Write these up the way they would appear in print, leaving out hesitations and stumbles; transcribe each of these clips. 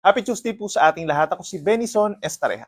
Happy Tuesday po sa ating lahat. Ako si Benison Estareja.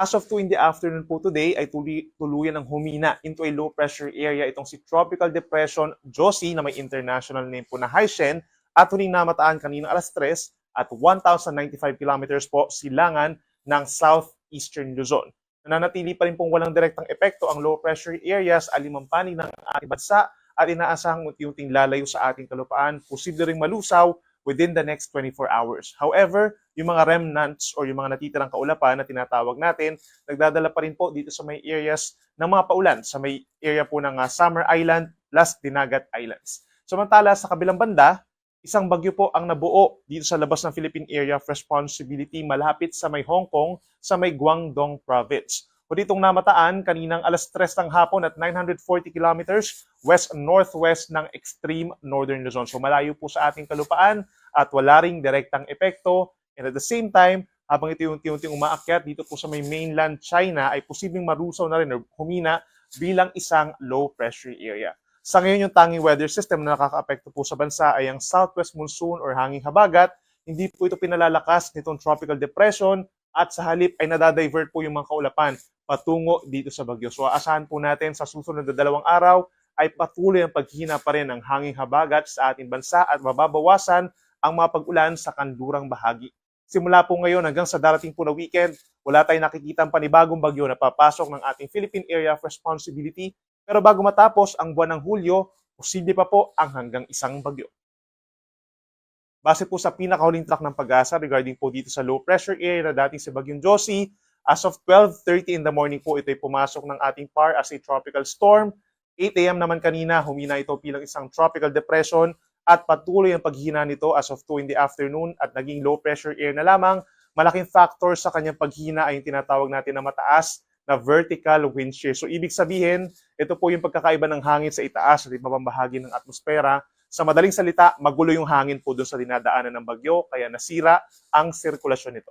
As of 2 in the afternoon po today ay tuluyan ng humina into a low pressure area itong si Tropical Depression Josie na may international name po na Haishen at huling namataan kanina alas 3 at 1,095 kilometers po silangan ng southeastern Luzon. Nananatili pa rin pong walang direktang epekto ang low pressure areas alimampanig ng ating bansa at inaasahang unti-unting lalayo sa ating kalupaan, posible ring malusaw within the next 24 hours. However, yung mga remnants or yung mga natitirang kaulapan na tinatawag natin, nagdadala pa rin po dito sa may areas ng mga paulan, sa may area po ng Summer Island plus Dinagat Islands. Samantala, sa kabilang banda, isang bagyo po ang nabuo dito sa labas ng Philippine Area of Responsibility malapit sa may Hong Kong, sa may Guangdong Province. O ditong namataan kaninang alas 3 ng hapon at 940 kilometers west-northwest ng extreme northern Luzon. So malayo po sa ating kalupaan at wala ring direktang epekto. And at the same time, habang ito yung unti-unting umaakyat dito po sa may mainland China ay posibleng marusaw na rin o humina bilang isang low pressure area. Sa ngayon yung tanging weather system na nakaka-apekto po sa bansa ay ang southwest monsoon or hanging habagat. Hindi po ito pinalalakas nitong tropical depression at sa halip ay nadadivert po yung mga kaulapan patungo dito sa bagyo. So aasahan po natin sa susunod na 2 araw ay patuloy ang paghina pa rin ng hanging habagat sa ating bansa at mababawasan ang mga pag-ulan sa kanlurang bahagi. Simula po ngayon hanggang sa darating po na weekend, wala tayong nakikitang panibagong bagyo na papasok ng ating Philippine Area of Responsibility. Pero bago matapos ang buwan ng Hulyo, posible pa po ang hanggang isang bagyo. Base po sa pinakahuling track ng Pag-asa regarding po dito sa low pressure area na dating si Bagyong Josie, as of 12:30 in the morning po, ito ay pumasok ng ating PAR as a tropical storm. 8 a.m. naman kanina, humina ito bilang isang tropical depression at patuloy ang paghina nito as of 2 in the afternoon at naging low pressure area na lamang. Malaking factor sa kanyang paghina ay yung tinatawag natin na mataas na vertical wind shear. So ibig sabihin, ito po yung pagkakaiba ng hangin sa itaas at ibabang bahagi ng atmosfera. Sa madaling salita, magulo yung hangin po doon sa dinadaanan ng bagyo, kaya nasira ang sirkulasyon nito.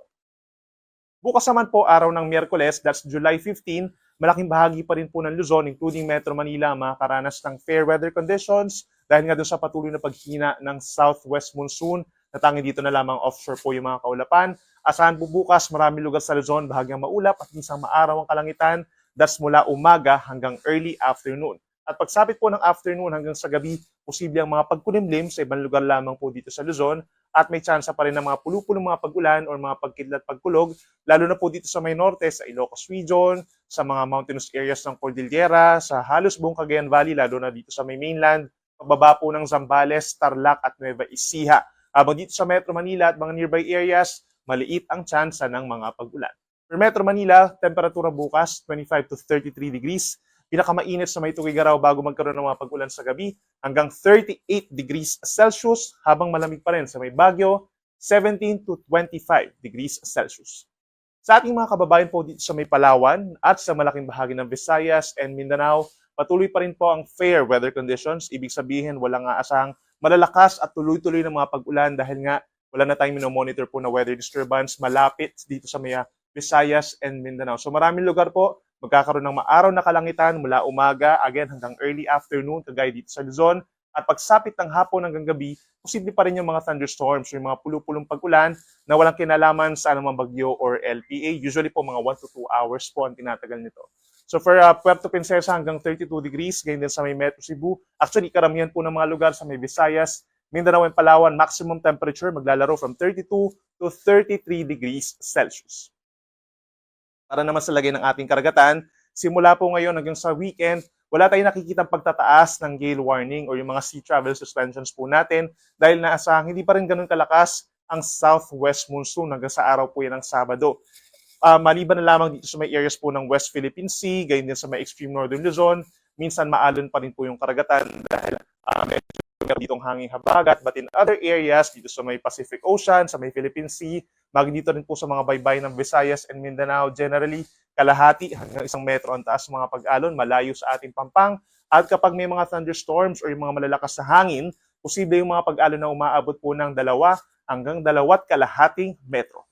Bukas naman po, araw ng Miyerkules, that's July 15, malaking bahagi pa rin po ng Luzon, including Metro Manila, makakaranas ng fair weather conditions dahil nga doon sa patuloy na paghina ng southwest monsoon, na tanging dito na lamang offshore po yung mga kaulapan. Asahan po bukas, maraming lugar sa Luzon, bahagyang maulap at minsan maaraw ang kalangitan, that's mula umaga hanggang early afternoon. At pagsapit po ng afternoon hanggang sa gabi, posible ang mga pagkulimlim sa ibang lugar lamang po dito sa Luzon at may tsansa pa rin ng mga pulupulong mga pag-ulan o mga pagkidlat pagkulog, lalo na po dito sa may norte, sa Ilocos Region, sa mga mountainous areas ng Cordillera, sa halos buong Cagayan Valley, lalo na dito sa may mainland, pababa po ng Zambales, Tarlac at Nueva Ecija. Habang dito sa Metro Manila at mga nearby areas, maliit ang tsansa ng mga pag-ulan. For Metro Manila, temperatura bukas 25 to 33 degrees. Pinakamainit sa may Tuguegarao bago magkaroon ng mga pag-ulan sa gabi hanggang 38 degrees Celsius habang malamig pa rin sa may Baguio 17 to 25 degrees Celsius. Sa ating mga kababayan po dito sa may Palawan at sa malaking bahagi ng Visayas and Mindanao, patuloy pa rin po ang fair weather conditions. Ibig sabihin walang aasahang malalakas at tuloy-tuloy ng mga pag-ulan dahil nga wala na tayong minomonitor po na weather disturbance malapit dito sa may Visayas and Mindanao. So maraming lugar po magkakaroon ng maaraw na kalangitan mula umaga, again hanggang early afternoon, kagaya dito sa Luzon. At pagsapit ng hapon hanggang gabi, posible pa rin yung mga thunderstorms, yung mga pulupulong pag-ulan na walang kinalaman sa anumang bagyo or LPA. Usually po mga 1 to 2 hours po ang tinatagal nito. So for Puerto Princesa hanggang 32 degrees, ganyan din sa may Metro Cebu. Actually, karamihan po ng mga lugar sa may Visayas, Mindanao and Palawan, maximum temperature maglalaro from 32 to 33 degrees Celsius. Para naman sa lagay ng ating karagatan, simula po ngayon hanggang sa weekend, wala tayong nakikitang pagtataas ng gale warning o yung mga sea travel suspensions po natin dahil naasahang hindi pa rin ganun kalakas ang southwest monsoon hanggang sa araw po yan ng Sabado. Maliban na lamang dito sa may areas po ng West Philippine Sea, gayon din sa may extreme northern Luzon, minsan maalon pa rin po yung karagatan dahil medyo ditong hanging habagat, but in other areas, dito sa may Pacific Ocean, sa may Philippine Sea, dito rin po sa mga baybay ng Visayas and Mindanao, generally, kalahati hanggang 1 metro ang taas mga pag-alon, malayo sa ating pampang. At kapag may mga thunderstorms o yung mga malalakas na hangin, posible yung mga pag-alon na umaabot po ng 2 hanggang 2.5 metro.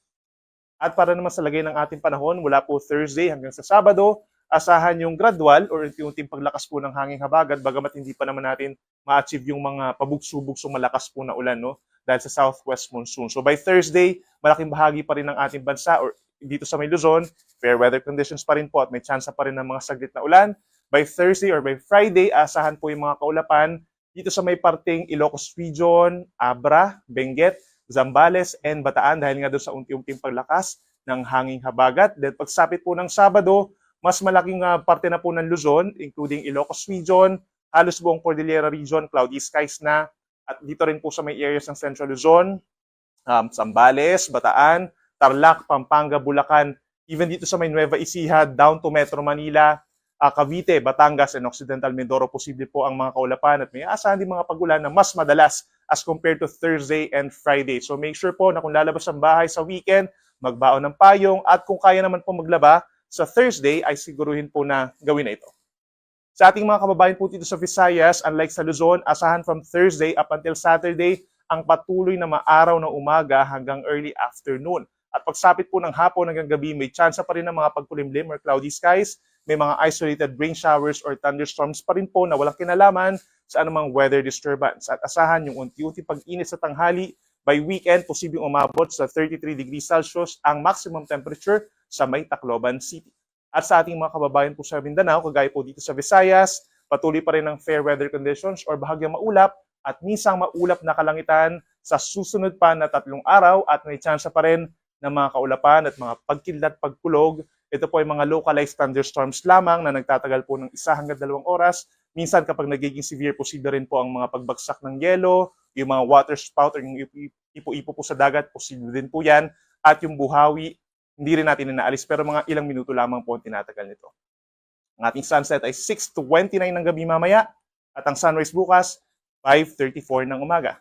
At para naman sa lagay ng ating panahon, mula po Thursday hanggang sa Sabado, asahan yung gradual or unti-unting paglakas po ng hanging habagat, bagamat hindi pa naman natin ma-achieve yung mga pabugso-bugsong malakas po na ulan. No? dahil sa southwest monsoon. So by Thursday, malaking bahagi pa rin ng ating bansa or dito sa may Luzon, fair weather conditions pa rin po at may chance pa rin ng mga saglit na ulan. By Thursday or by Friday, asahan po yung mga kaulapan dito sa may parting Ilocos Region, Abra, Benguet, Zambales, and Bataan dahil nga doon sa unti-unting paglakas ng hanging habagat. Then pagsapit po ng Sabado, mas malaking parte na po ng Luzon, including Ilocos Region, halos buong Cordillera Region, cloudy skies na. At dito rin po sa may areas ng Central Luzon, Zambales, Bataan, Tarlac, Pampanga, Bulacan, even dito sa may Nueva Ecija, down to Metro Manila, Cavite, Batangas, and Occidental Mindoro, posible po ang mga kaulapan at may aasahan din mga pagulan na mas madalas as compared to Thursday and Friday. So make sure po na kung lalabas ang bahay sa weekend, magbaon ng payong at kung kaya naman po maglaba sa Thursday ay siguruhin po na gawin na ito. Sa ating mga kababayan po dito sa Visayas, unlike sa Luzon, asahan from Thursday up until Saturday ang patuloy na maaraw ng umaga hanggang early afternoon. At pagsapit po ng hapon hanggang gabi, may chance pa rin ng mga pagkulimlim or cloudy skies. May mga isolated rain showers or thunderstorms pa rin po na walang kinalaman sa anumang weather disturbance. At asahan yung unti-unti pag-init sa tanghali. By weekend, posibleng umabot sa 33 degrees Celsius ang maximum temperature sa may Tacloban City. At sa ating mga kababayan po sa Mindanao, kagaya po dito sa Visayas, patuloy pa rin ang fair weather conditions or bahagyang maulap at minsang maulap na kalangitan sa susunod pa na 3 araw at may chance pa rin ng mga kaulapan at mga pagkidlat, pagkulog. Ito po ay mga localized thunderstorms lamang na nagtatagal po ng 1 hanggang 2 oras. Minsan kapag nagiging severe, posible rin po ang mga pagbagsak ng yelo, yung mga water spout or yung ipo-ipo po sa dagat, posible din po yan. At yung buhawi, hindi rin natin inaalis pero mga ilang minuto lamang po ang tinatagal nito. Ang ating sunset ay 6:29 ng gabi mamaya at ang sunrise bukas 5:34 ng umaga.